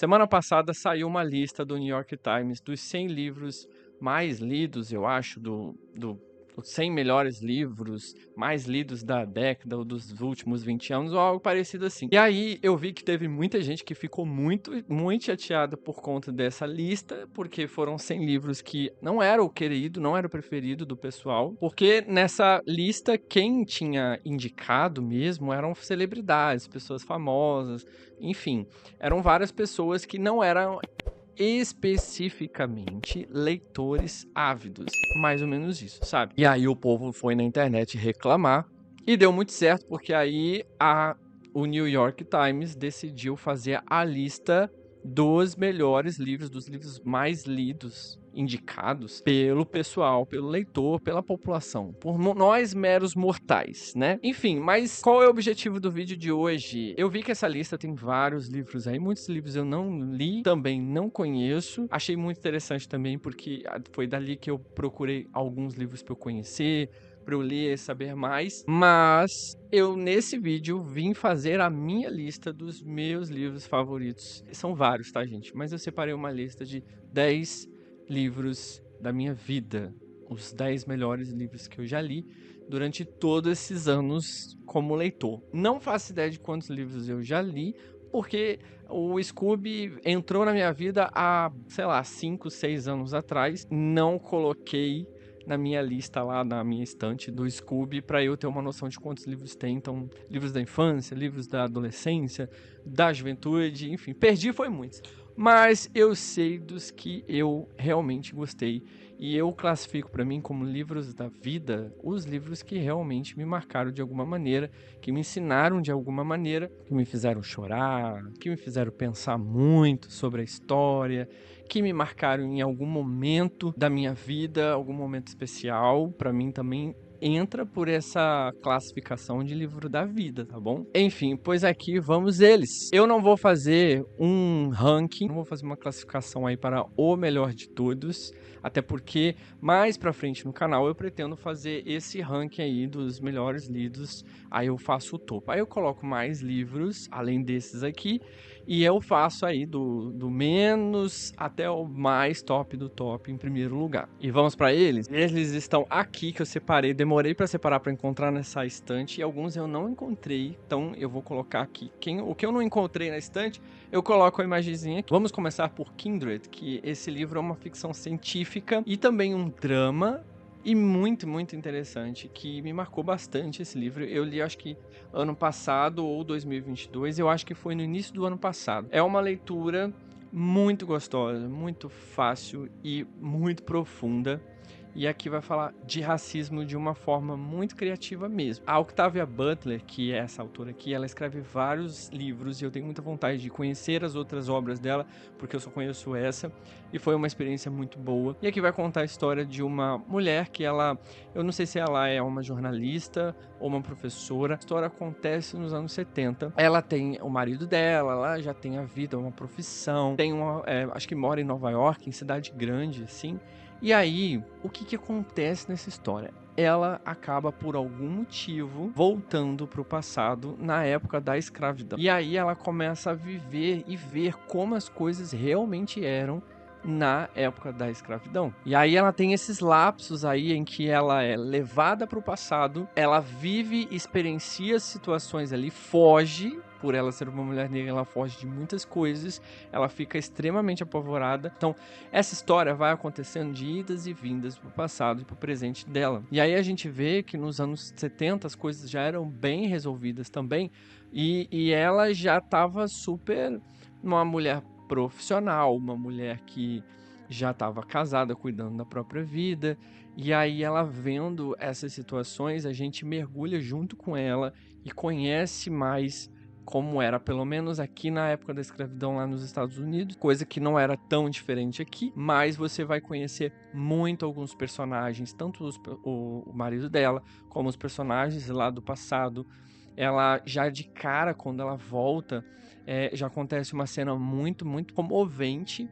Semana passada saiu uma lista do New York Times dos 100 livros mais lidos, eu acho, os 100 melhores livros mais lidos da década ou dos últimos 20 anos, ou algo parecido assim. E aí eu vi que teve muita gente que ficou muito, muito chateada por conta dessa lista, porque foram 100 livros que não era o querido, não era o preferido do pessoal, porque nessa lista quem tinha indicado mesmo eram celebridades, pessoas famosas, enfim, eram várias pessoas que não eram especificamente leitores ávidos. Mais ou menos isso, sabe? E aí o povo foi na internet reclamar e deu muito certo, porque aí o New York Times decidiu fazer a lista dos melhores livros, dos livros mais lidos, indicados pelo pessoal, pelo leitor, pela população, por nós meros mortais, né? Enfim, mas qual é o objetivo do vídeo de hoje? Eu vi que essa lista tem vários livros aí, muitos livros eu não li, também não conheço. Achei muito interessante também, porque foi dali que eu procurei alguns livros para eu conhecer, para eu ler, saber mais. Mas eu, nesse vídeo, vim fazer a minha lista dos meus livros favoritos. São vários, tá, gente? Mas eu separei uma lista de 10 livros da minha vida. Os 10 melhores livros que eu já li durante todos esses anos como leitor. Não faço ideia de quantos livros eu já li, porque o Scooby entrou na minha vida há, sei lá, 5, 6 anos atrás. Não coloquei na minha lista lá, na minha estante do Scooby, para eu ter uma noção de quantos livros tem. Então, livros da infância, livros da adolescência, da juventude, enfim, perdi foi muitos. Mas eu sei dos que eu realmente gostei. E eu classifico para mim como livros da vida os livros que realmente me marcaram de alguma maneira, que me ensinaram de alguma maneira, que me fizeram chorar, que me fizeram pensar muito sobre a história, que me marcaram em algum momento da minha vida, algum momento especial. Para mim também entra por essa classificação de livro da vida, tá bom? Enfim, pois aqui vamos eles. Eu não vou fazer um ranking, não vou fazer uma classificação aí para o melhor de todos, até porque mais pra frente no canal eu pretendo fazer esse ranking aí dos melhores lidos, aí eu faço o topo. Aí eu coloco mais livros, além desses aqui, e eu faço aí do menos até o mais top do top em primeiro lugar. E vamos para eles? Eles estão aqui que eu separei, demorei para separar para encontrar nessa estante e alguns eu não encontrei, então eu vou colocar aqui. O que eu não encontrei na estante, eu coloco a imagenzinha aqui. Vamos começar por Kindred, que esse livro é uma ficção científica e também um drama. E muito, muito interessante, que me marcou bastante esse livro. Eu li, acho que ano passado ou 2022, eu acho que foi no início do ano passado. É uma leitura muito gostosa, muito fácil e muito profunda. E aqui vai falar de racismo de uma forma muito criativa mesmo. A Octavia Butler, que é essa autora aqui, ela escreve vários livros e eu tenho muita vontade de conhecer as outras obras dela, porque eu só conheço essa, e foi uma experiência muito boa. E aqui vai contar a história de uma mulher que eu não sei se ela é uma jornalista ou uma professora. A história acontece nos anos 70. Ela tem o marido dela, ela já tem a vida, uma profissão, acho que mora em Nova York, em cidade grande, assim. E aí, o que acontece nessa história? Ela acaba, por algum motivo, voltando para o passado na época da escravidão. E aí ela começa a viver e ver como as coisas realmente eram na época da escravidão. E aí ela tem esses lapsos aí em que ela é levada para o passado, ela vive, experiencia situações ali, foge. Por ela ser uma mulher negra, ela foge de muitas coisas, ela fica extremamente apavorada. Então, essa história vai acontecendo de idas e vindas pro passado e pro presente dela. E aí a gente vê que nos anos 70 as coisas já eram bem resolvidas também, e ela já estava super uma mulher profissional, uma mulher que já estava casada, cuidando da própria vida. E aí ela vendo essas situações, a gente mergulha junto com ela e conhece mais como era, pelo menos aqui na época da escravidão lá nos Estados Unidos, coisa que não era tão diferente aqui, mas você vai conhecer muito alguns personagens, tanto o marido dela, como os personagens lá do passado. Ela já de cara, quando ela volta, já acontece uma cena muito, muito comovente,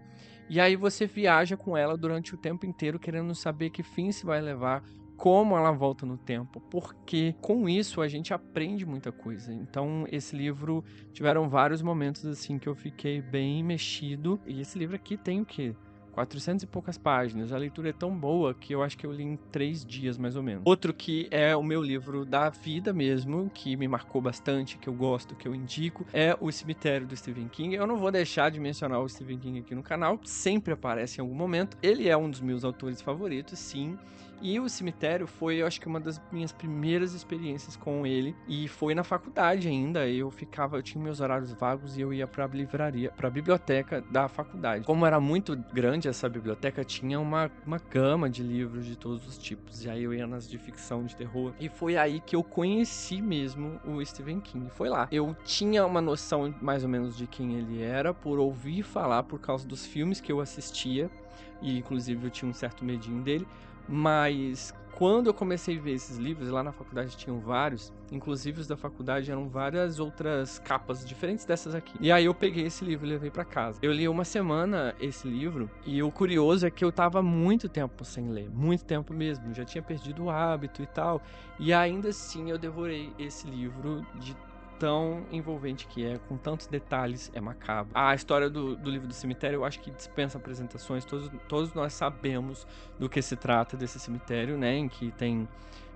e aí você viaja com ela durante o tempo inteiro, querendo saber que fim se vai levar, como ela volta no tempo, porque com isso a gente aprende muita coisa. Então, esse livro, tiveram vários momentos assim que eu fiquei bem mexido. E esse livro aqui tem o quê? 400 e poucas páginas. A leitura é tão boa que eu acho que eu li em 3 dias, mais ou menos. Outro que é o meu livro da vida mesmo, que me marcou bastante, que eu gosto, que eu indico, é O Cemitério do Stephen King. Eu não vou deixar de mencionar o Stephen King aqui no canal, sempre aparece em algum momento. Ele é um dos meus autores favoritos, sim. E O Cemitério foi, eu acho que uma das minhas primeiras experiências com ele. E foi na faculdade ainda. Eu tinha meus horários vagos e eu ia pra livraria, pra biblioteca da faculdade. Como era muito grande essa biblioteca, tinha uma gama de livros de todos os tipos. E aí eu ia nas de ficção, de terror. E foi aí que eu conheci mesmo o Stephen King. Foi lá. Eu tinha uma noção mais ou menos de quem ele era, por ouvir falar, por causa dos filmes que eu assistia. E inclusive eu tinha um certo medinho dele. Mas quando eu comecei a ver esses livros, lá na faculdade tinham vários, inclusive os da faculdade eram várias outras capas diferentes dessas aqui. E aí eu peguei esse livro e levei pra casa. Eu li uma semana esse livro, e o curioso é que eu tava muito tempo sem ler, muito tempo mesmo, já tinha perdido o hábito e tal, e ainda assim eu devorei esse livro de tão envolvente que é, com tantos detalhes, é macabro. A história do livro do cemitério, eu acho que dispensa apresentações, todos nós sabemos do que se trata desse cemitério, né, em que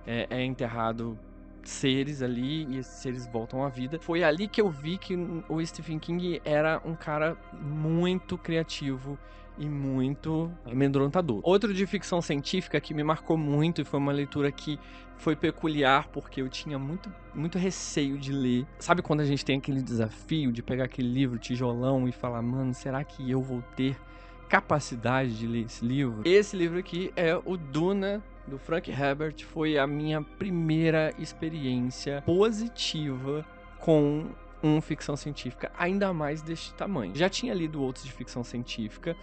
é enterrado seres ali, e esses seres voltam à vida. Foi ali que eu vi que o Stephen King era um cara muito criativo e muito amedrontador. Outro de ficção científica que me marcou muito, e foi uma leitura que foi peculiar, porque eu tinha muito receio de ler. Sabe quando a gente tem aquele desafio de pegar aquele livro, tijolão, e falar, mano, será que eu vou ter capacidade de ler esse livro? Esse livro aqui é o Duna, do Frank Herbert. Foi a minha primeira experiência positiva com ficção científica, ainda mais deste tamanho. Já tinha lido outros de ficção científica,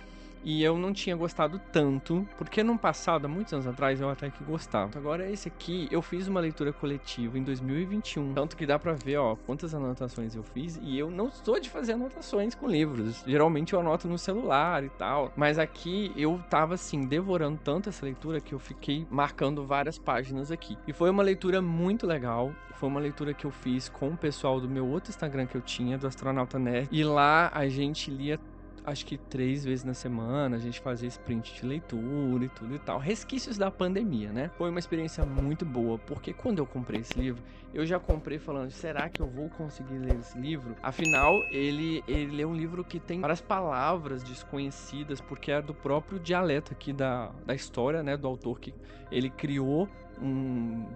e eu não tinha gostado tanto, porque no passado, há muitos anos atrás, eu até que gostava. Agora, esse aqui, eu fiz uma leitura coletiva em 2021, tanto que dá pra ver, ó, quantas anotações eu fiz, e eu não sou de fazer anotações com livros. Geralmente eu anoto no celular e tal, mas aqui eu tava, assim, devorando tanto essa leitura que eu fiquei marcando várias páginas aqui. E foi uma leitura muito legal, foi uma leitura que eu fiz com o pessoal do meu outro Instagram que eu tinha, do Astronauta Nerd, e lá a gente lia acho que 3 vezes na semana, a gente fazia sprint de leitura e tudo e tal. Resquícios da pandemia, né? Foi uma experiência muito boa, porque quando eu comprei esse livro, eu já comprei falando, será que eu vou conseguir ler esse livro? Afinal, ele é um livro que tem várias palavras desconhecidas, porque é do próprio dialeto aqui da história, né? Do autor, que ele criou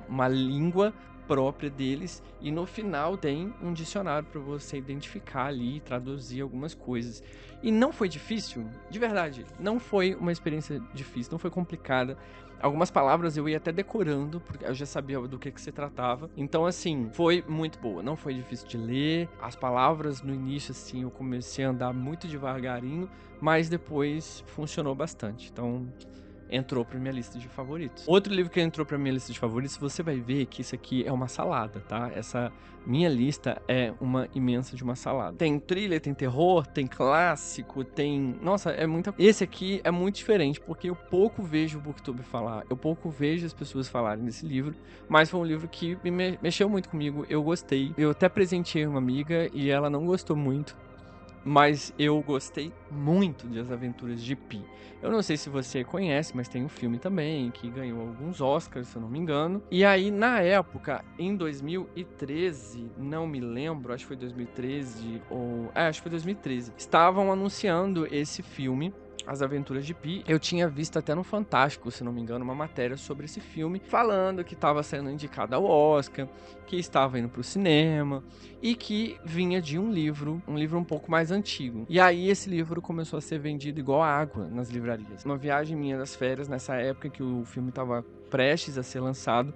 uma língua própria deles, e no final tem um dicionário para você identificar ali e traduzir algumas coisas. E não foi difícil, de verdade, não foi uma experiência difícil, não foi complicada. Algumas palavras eu ia até decorando, porque eu já sabia do que se tratava. Então, assim, foi muito boa, não foi difícil de ler. As palavras no início, assim, eu comecei a andar muito devagarinho, mas depois funcionou bastante. Então, entrou pra minha lista de favoritos. Outro livro que entrou pra minha lista de favoritos, você vai ver que isso aqui é uma salada, tá? Essa minha lista é uma imensa de uma salada. Tem thriller, tem terror, tem clássico, tem... Nossa, é muita... Esse aqui é muito diferente, porque eu pouco vejo o Booktube falar, eu pouco vejo as pessoas falarem desse livro, mas foi um livro que mexeu muito comigo, eu gostei. Eu até presenteei uma amiga e ela não gostou muito, mas eu gostei muito de As Aventuras de Pi. Eu não sei se você conhece, mas tem um filme também que ganhou alguns Oscars, se eu não me engano. E aí, na época, em 2013, não me lembro, acho que foi 2013 ou... acho que foi 2013. Estavam anunciando esse filme, As Aventuras de Pi. Eu tinha visto até no Fantástico, se não me engano, uma matéria sobre esse filme, falando que estava sendo indicado ao Oscar, que estava indo pro cinema, e que vinha de um livro um pouco mais antigo. E aí esse livro começou a ser vendido igual água nas livrarias. Uma viagem minha das férias, nessa época que o filme estava prestes a ser lançado,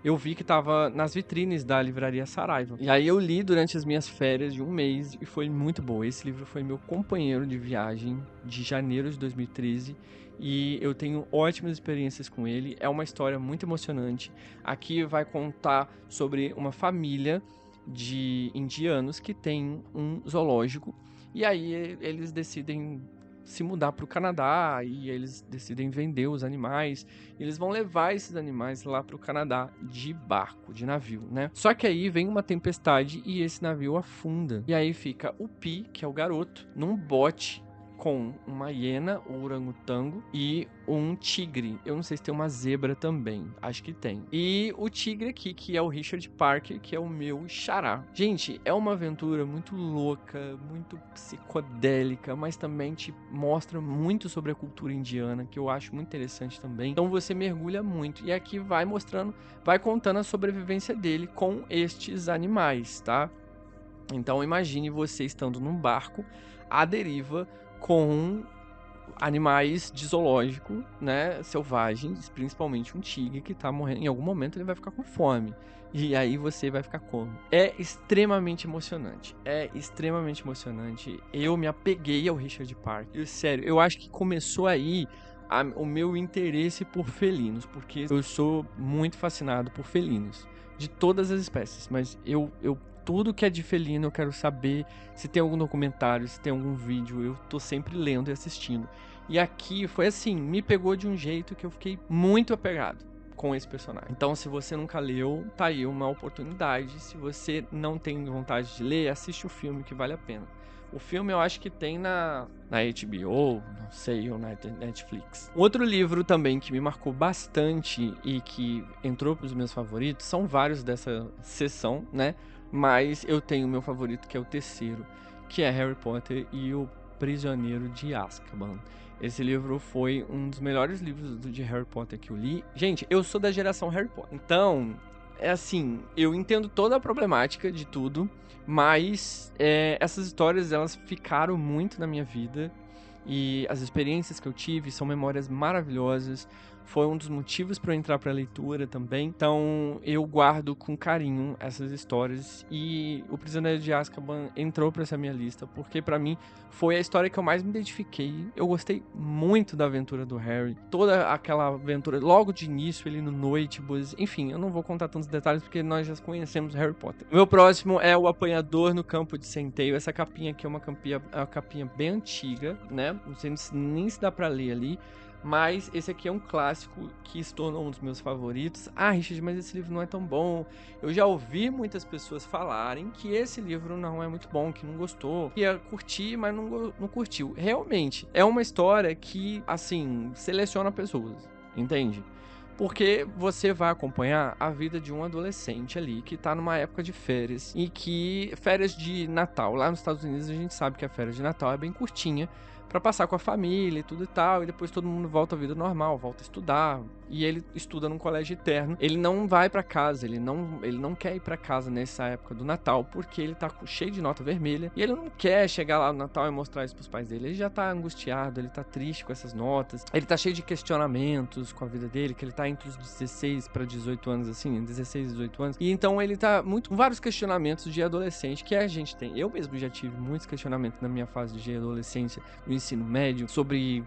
eu vi que tava nas vitrines da livraria Saraiva. E aí eu li durante as minhas férias de um mês e foi muito bom. Esse livro foi meu companheiro de viagem de janeiro de 2013 e eu tenho ótimas experiências com ele. É uma história muito emocionante. Aqui vai contar sobre uma família de indianos que tem um zoológico, e aí eles decidem se mudar para o Canadá e eles decidem vender os animais. E eles vão levar esses animais lá para o Canadá de barco, de navio, né? Só que aí vem uma tempestade e esse navio afunda. E aí fica o Pi, que é o garoto, num bote com uma hiena, o orangotango e um tigre. Eu não sei se tem uma zebra também, acho que tem. E o tigre aqui, que é o Richard Parker, que é o meu xará. Gente, é uma aventura muito louca, muito psicodélica, mas também te mostra muito sobre a cultura indiana, que eu acho muito interessante também. Então você mergulha muito. E aqui vai mostrando, vai contando a sobrevivência dele com estes animais, tá? Então imagine você estando num barco à deriva com animais de zoológico, né, selvagens, principalmente um tigre que tá morrendo. Em algum momento ele vai ficar com fome. E aí você vai ficar como? É extremamente emocionante. É extremamente emocionante. Eu me apeguei ao Richard Parker. Sério, eu acho que começou aí o meu interesse por felinos, porque eu sou muito fascinado por felinos, de todas as espécies, mas eu tudo que é de felino eu quero saber, se tem algum documentário, se tem algum vídeo, eu tô sempre lendo e assistindo. E aqui foi assim, me pegou de um jeito que eu fiquei muito apegado com esse personagem. Então, se você nunca leu, tá aí uma oportunidade. Se você não tem vontade de ler, assiste o filme que vale a pena. O filme eu acho que tem na HBO, não sei, ou na Netflix. Outro livro também que me marcou bastante e que entrou pros meus favoritos, são vários dessa sessão, né? Mas eu tenho o meu favorito, que é o terceiro, que é Harry Potter e o Prisioneiro de Azkaban. Esse livro foi um dos melhores livros de Harry Potter que eu li. Gente, eu sou da geração Harry Potter. Então, é assim, eu entendo toda a problemática de tudo, mas essas histórias, elas ficaram muito na minha vida. E as experiências que eu tive são memórias maravilhosas. Foi um dos motivos para eu entrar para a leitura também. Então, eu guardo com carinho essas histórias. E O Prisioneiro de Azkaban entrou para essa minha lista, porque para mim foi a história que eu mais me identifiquei. Eu gostei muito da aventura do Harry. Toda aquela aventura, logo de início, ele no Noitibus. Enfim, eu não vou contar tantos detalhes, porque nós já conhecemos Harry Potter. O meu próximo é O Apanhador no Campo de Centeio. Essa capinha aqui é uma capinha bem antiga, né? Não sei nem se dá para ler ali. Mas esse aqui é um clássico que se tornou um dos meus favoritos. Ah, Richard, mas esse livro não é tão bom. Eu já ouvi muitas pessoas falarem que esse livro não é muito bom, que não gostou, que ia curtir, mas não curtiu. Realmente, é uma história que, assim, seleciona pessoas, entende? Porque você vai acompanhar a vida de um adolescente ali que tá numa época de férias, e que férias de Natal, lá nos Estados Unidos a gente sabe que a férias de Natal é bem curtinha, pra passar com a família e tudo e tal, e depois todo mundo volta à vida normal, volta a estudar, e ele estuda num colégio interno. Ele não vai pra casa, ele não quer ir pra casa nessa época do Natal, porque ele tá cheio de nota vermelha, e ele não quer chegar lá no Natal e mostrar isso pros pais dele. Ele já tá angustiado, ele tá triste com essas notas, ele tá cheio de questionamentos com a vida dele, que ele tá entre os 16 para 18 anos, assim, 16 e 18 anos, e então ele tá com vários questionamentos de adolescente que a gente tem. Eu mesmo já tive muitos questionamentos na minha fase de adolescência, no ensino médio, sobre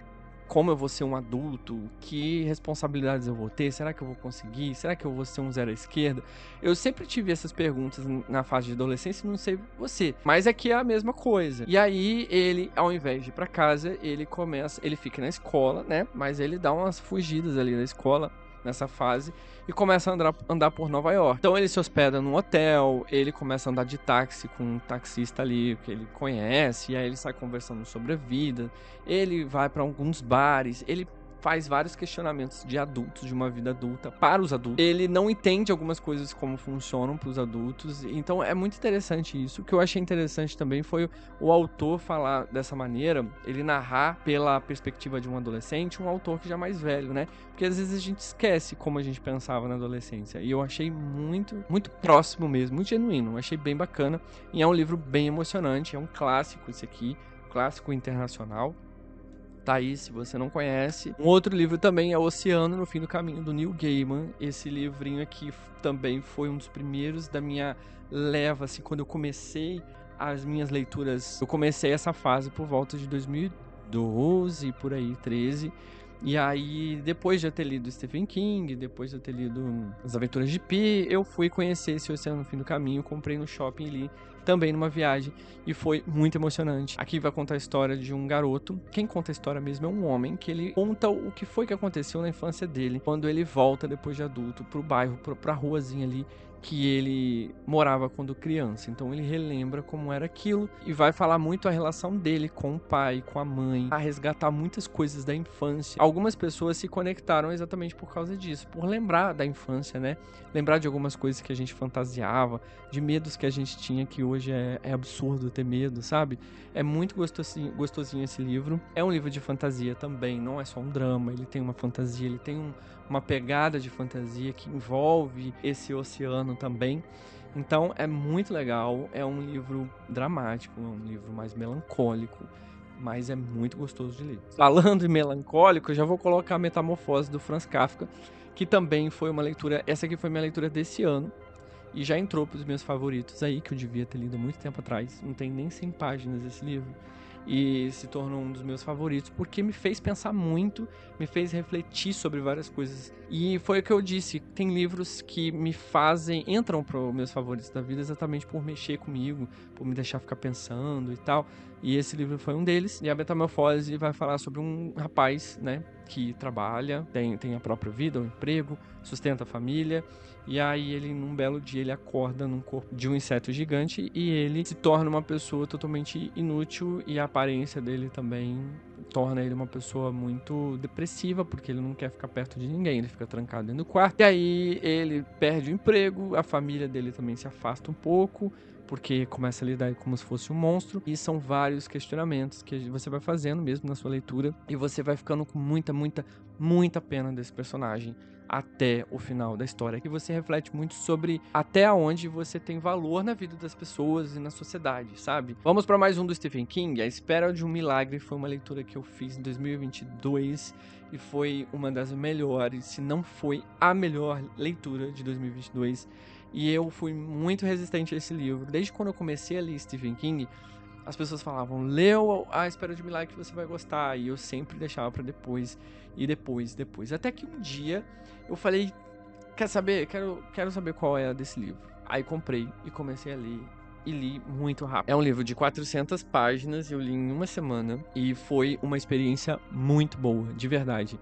como eu vou ser um adulto, que responsabilidades eu vou ter, será que eu vou conseguir, será que eu vou ser um zero à esquerda? Eu sempre tive essas perguntas na fase de adolescência, não sei você, mas aqui é a mesma coisa. E aí ele, ao invés de ir pra casa, ele fica na escola, né, mas ele dá umas fugidas ali da escola nessa fase e começa a andar por Nova York. Então ele se hospeda num hotel, ele começa a andar de táxi com um taxista ali que ele conhece, e aí ele sai conversando sobre a vida, ele vai para alguns bares, ele faz vários questionamentos de adultos, de uma vida adulta, para os adultos. Ele não entende algumas coisas como funcionam para os adultos, então é muito interessante isso. O que eu achei interessante também foi o autor falar dessa maneira, ele narrar pela perspectiva de um adolescente, um autor que já é mais velho, né? Porque às vezes a gente esquece como a gente pensava na adolescência, e eu achei muito, muito próximo mesmo, muito genuíno, achei bem bacana, e é um livro bem emocionante, é um clássico esse aqui, clássico internacional. Tá aí, se você não conhece. Um outro livro também é O Oceano no Fim do Caminho, do Neil Gaiman. Esse livrinho aqui também foi um dos primeiros da minha leva, assim, quando eu comecei as minhas leituras. Eu comecei essa fase por volta de 2012, por aí, 13. E aí, depois de eu ter lido Stephen King, depois de eu ter lido As Aventuras de Pi, eu fui conhecer esse Oceano no Fim do Caminho, comprei no shopping ali também numa viagem, e foi muito emocionante. Aqui vai contar a história de um garoto. Quem conta a história mesmo é um homem, que ele conta o que foi que aconteceu na infância dele, quando ele volta depois de adulto pro bairro, pra ruazinha ali que ele morava quando criança. Então ele relembra como era aquilo e vai falar muito a relação dele com o pai, com a mãe, a resgatar muitas coisas da infância. Algumas pessoas se conectaram exatamente por causa disso, por lembrar da infância, né? Lembrar de algumas coisas que a gente fantasiava, de medos que a gente tinha, que hoje é absurdo ter medo, sabe? É muito gostosinho esse livro. É um livro de fantasia também, não é só um drama, ele tem uma fantasia, ele tem uma pegada de fantasia que envolve esse oceano também. Então é muito legal, é um livro dramático, é um livro mais melancólico, mas é muito gostoso de ler. Falando em melancólico, eu já vou colocar a Metamorfose do Franz Kafka, que também foi uma leitura, essa aqui foi minha leitura desse ano, e já entrou para os meus favoritos aí, que eu devia ter lido há muito tempo atrás, não tem nem 100 páginas esse livro, e se tornou um dos meus favoritos, porque me fez pensar muito, me fez refletir sobre várias coisas. E foi o que eu disse, tem livros que entram para os meus favoritos da vida exatamente por mexer comigo, por me deixar ficar pensando e tal. E esse livro foi um deles. E a Metamorfose vai falar sobre um rapaz, né, que trabalha, tem a própria vida, um emprego, sustenta a família. E aí ele, num belo dia, ele acorda num corpo de um inseto gigante e ele se torna uma pessoa totalmente inútil, e a aparência dele também torna ele uma pessoa muito depressiva, porque ele não quer ficar perto de ninguém, ele fica trancado dentro do quarto. E aí ele perde o emprego, a família dele também se afasta um pouco, porque começa a lidar como se fosse um monstro. E são vários questionamentos que você vai fazendo mesmo na sua leitura, e você vai ficando com muita pena desse personagem até o final da história, que você reflete muito sobre até onde você tem valor na vida das pessoas e na sociedade, sabe? Vamos para mais um do Stephen King. A Espera de um Milagre foi uma leitura que eu fiz em 2022 e foi uma das melhores, se não foi a melhor leitura de 2022. E eu fui muito resistente a esse livro. Desde quando eu comecei a ler Stephen King, as pessoas falavam, leu A Espera de um Milagre que você vai gostar, e eu sempre deixava pra depois, e depois, até que um dia eu falei, quer saber, quero saber qual é a desse livro. Aí comprei e comecei a ler, e li muito rápido. É um livro de 400 páginas, eu li em uma semana, e foi uma experiência muito boa, de verdade.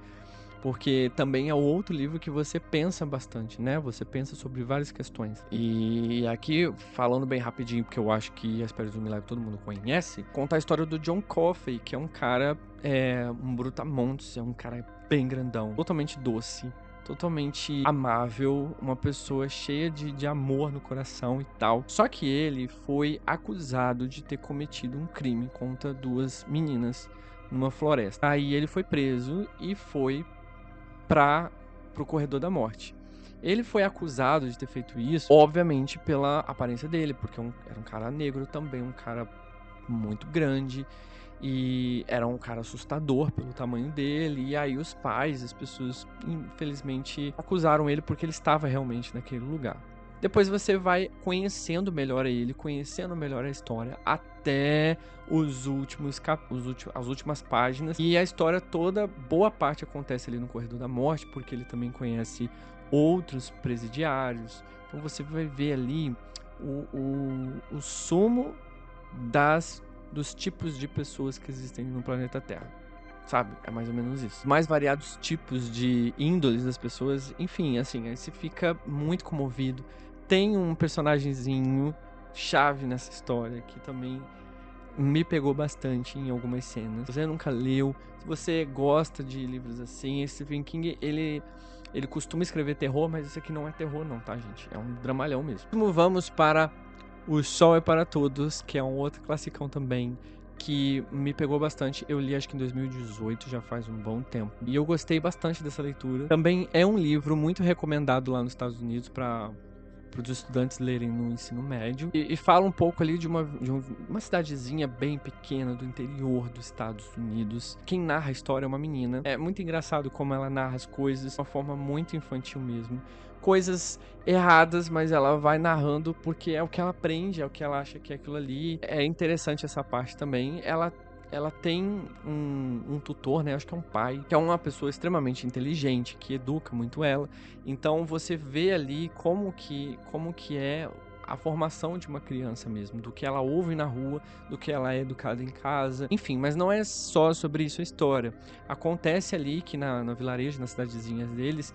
Porque também é outro livro que você pensa bastante, né? Você pensa sobre várias questões. E aqui, falando bem rapidinho, porque eu acho que A Espera de um Milagre todo mundo conhece, conta a história do John Coffey, que é um cara, um brutamontes, é um cara bem grandão, totalmente doce, totalmente amável, uma pessoa cheia de amor no coração e tal. Só que ele foi acusado de ter cometido um crime contra duas meninas numa floresta. Aí ele foi preso e foi pro corredor da morte. Ele foi acusado de ter feito isso, obviamente, pela aparência dele, porque era um cara negro também, um cara muito grande, e era um cara assustador pelo tamanho dele. E aí os pais, as pessoas, infelizmente, acusaram ele porque ele estava realmente naquele lugar. Depois você vai conhecendo melhor ele, conhecendo melhor a história, até as últimas páginas. E a história toda, boa parte acontece ali no Corredor da Morte, porque ele também conhece outros presidiários. Então você vai ver ali o sumo dos tipos de pessoas que existem no planeta Terra. Sabe? É mais ou menos isso. Mais variados tipos de índoles das pessoas. Enfim, assim, aí você fica muito comovido. Tem um personagemzinho chave nessa história que também me pegou bastante em algumas cenas. Se você nunca leu, se você gosta de livros assim, Stephen King, ele costuma escrever terror, mas isso aqui não é terror não, tá, gente? É um dramalhão mesmo. Vamos para O Sol é para Todos, que é um outro classicão também, que me pegou bastante. Eu li acho que em 2018, já faz um bom tempo. E eu gostei bastante dessa leitura. Também é um livro muito recomendado lá nos Estados Unidos para os estudantes lerem no ensino médio. E fala um pouco ali de uma cidadezinha bem pequena do interior dos Estados Unidos. Quem narra a história é uma menina. É muito engraçado como ela narra as coisas de uma forma muito infantil mesmo. Coisas erradas, mas ela vai narrando porque é o que ela aprende, é o que ela acha que é aquilo ali. É interessante essa parte também. Ela tem um tutor, né? Acho que é um pai, que é uma pessoa extremamente inteligente, que educa muito ela. Então você vê ali como que é a formação de uma criança mesmo, do que ela ouve na rua, do que ela é educada em casa, enfim, mas não é só sobre isso a história. Acontece ali que no vilarejo, nas cidadezinhas deles,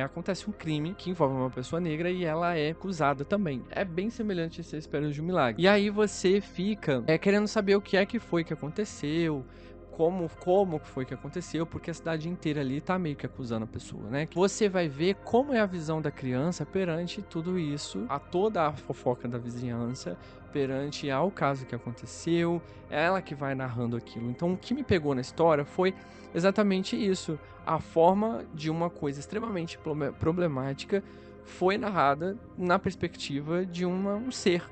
acontece um crime que envolve uma pessoa negra e ela é acusada também. É bem semelhante a Esse Espera de um Milagre. E aí você fica querendo saber o que é que foi que aconteceu, como foi que aconteceu, porque a cidade inteira ali tá meio que acusando a pessoa, né? Você vai ver como é a visão da criança perante tudo isso, a toda a fofoca da vizinhança, perante ao caso que aconteceu, é ela que vai narrando aquilo. Então o que me pegou na história foi exatamente isso, a forma de uma coisa extremamente problemática foi narrada na perspectiva de um ser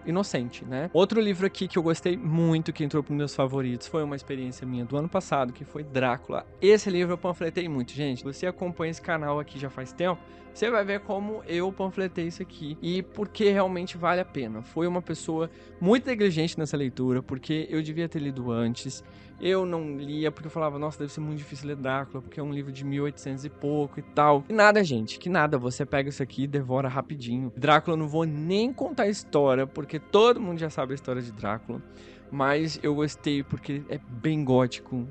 inocente, né? Outro livro aqui que eu gostei muito, que entrou para os meus favoritos, foi uma experiência minha do ano passado, que foi Drácula. Esse livro eu panfletei muito, gente. Você acompanha esse canal aqui já faz tempo, você vai ver como eu panfletei isso aqui e porque realmente vale a pena. Foi uma pessoa muito negligente nessa leitura, porque eu devia ter lido antes. Eu não lia porque eu falava, nossa, deve ser muito difícil ler Drácula, porque é um livro de 1800 e pouco e tal. E nada, gente, que nada. Você pega isso aqui e devora rapidinho. Drácula, eu não vou nem contar a história, porque todo mundo já sabe a história de Drácula. Mas eu gostei porque é bem gótico.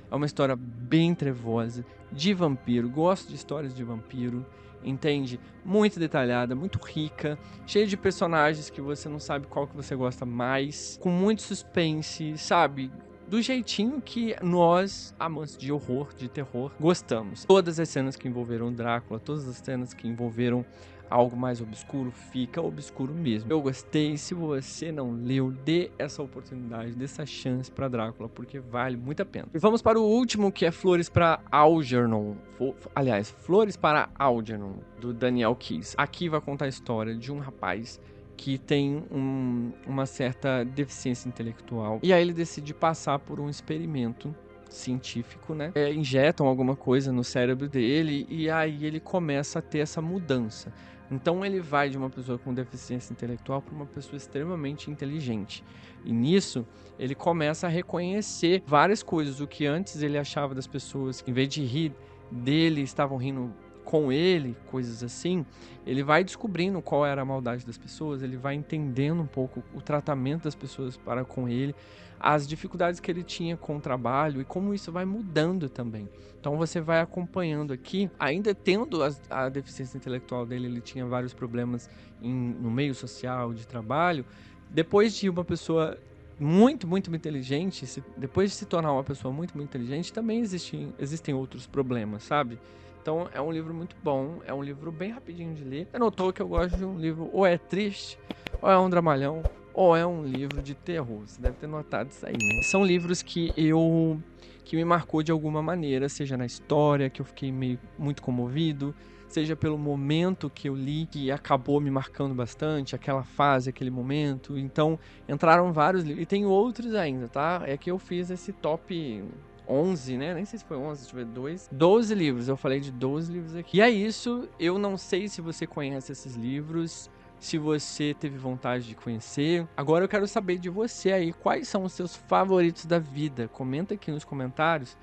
É uma história bem trevosa, de vampiro. Gosto de histórias de vampiro, entende? Muito detalhada, muito rica, cheia de personagens que você não sabe qual que você gosta mais, com muito suspense, sabe? Do jeitinho que nós, amantes de horror, de terror, gostamos. Todas as cenas que envolveram Drácula, todas as cenas que envolveram algo mais obscuro, fica obscuro mesmo. Eu gostei. Se você não leu, dê essa oportunidade, dê essa chance pra Drácula, porque vale muito a pena. E vamos para o último, que é Flores para Algernon. Aliás, Flores para Algernon, do Daniel Keyes. Aqui vai contar a história de um rapaz que tem uma certa deficiência intelectual. E aí ele decide passar por um experimento científico, né? Injetam alguma coisa no cérebro dele e aí ele começa a ter essa mudança. Então ele vai de uma pessoa com deficiência intelectual para uma pessoa extremamente inteligente. E nisso ele começa a reconhecer várias coisas. O que antes ele achava das pessoas, que em vez de rir dele, estavam rindo com ele, coisas assim, ele vai descobrindo qual era a maldade das pessoas, ele vai entendendo um pouco o tratamento das pessoas para com ele, as dificuldades que ele tinha com o trabalho e como isso vai mudando também. Então você vai acompanhando aqui, ainda tendo a deficiência intelectual dele, ele tinha vários problemas no meio social, de trabalho. Depois de uma pessoa muito inteligente, depois de se tornar uma pessoa muito inteligente, também existem outros problemas, sabe? Então é um livro muito bom, é um livro bem rapidinho de ler. Você notou que eu gosto de um livro ou é triste, ou é um dramalhão, ou é um livro de terror. Você deve ter notado isso aí, né? São livros que me marcou de alguma maneira, seja na história, que eu fiquei muito comovido, seja pelo momento que eu li, que acabou me marcando bastante, aquela fase, aquele momento. Então, entraram vários livros. E tem outros ainda, tá? É que eu fiz esse top 11, né? Nem sei se foi 11, deixa eu ver, 12 livros. Eu falei de 12 livros aqui. E é isso. Eu não sei se você conhece esses livros, se você teve vontade de conhecer. Agora eu quero saber de você aí, quais são os seus favoritos da vida? Comenta aqui nos comentários,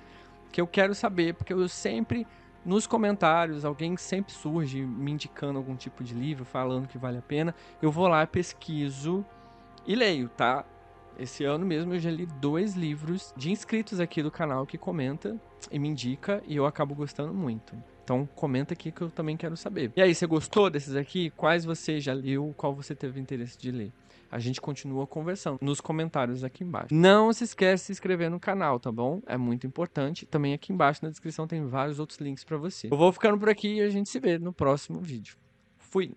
que eu quero saber, porque eu sempre, nos comentários, alguém sempre surge me indicando algum tipo de livro, falando que vale a pena. Eu vou lá, pesquiso e leio, tá? Esse ano mesmo eu já li 2 livros de inscritos aqui do canal que comenta e me indica, e eu acabo gostando muito. Então comenta aqui que eu também quero saber. E aí, você gostou desses aqui? Quais você já leu? Qual você teve interesse de ler? A gente continua conversando nos comentários aqui embaixo. Não se esquece de se inscrever no canal, tá bom? É muito importante. Também aqui embaixo na descrição tem vários outros links pra você. Eu vou ficando por aqui e a gente se vê no próximo vídeo. Fui!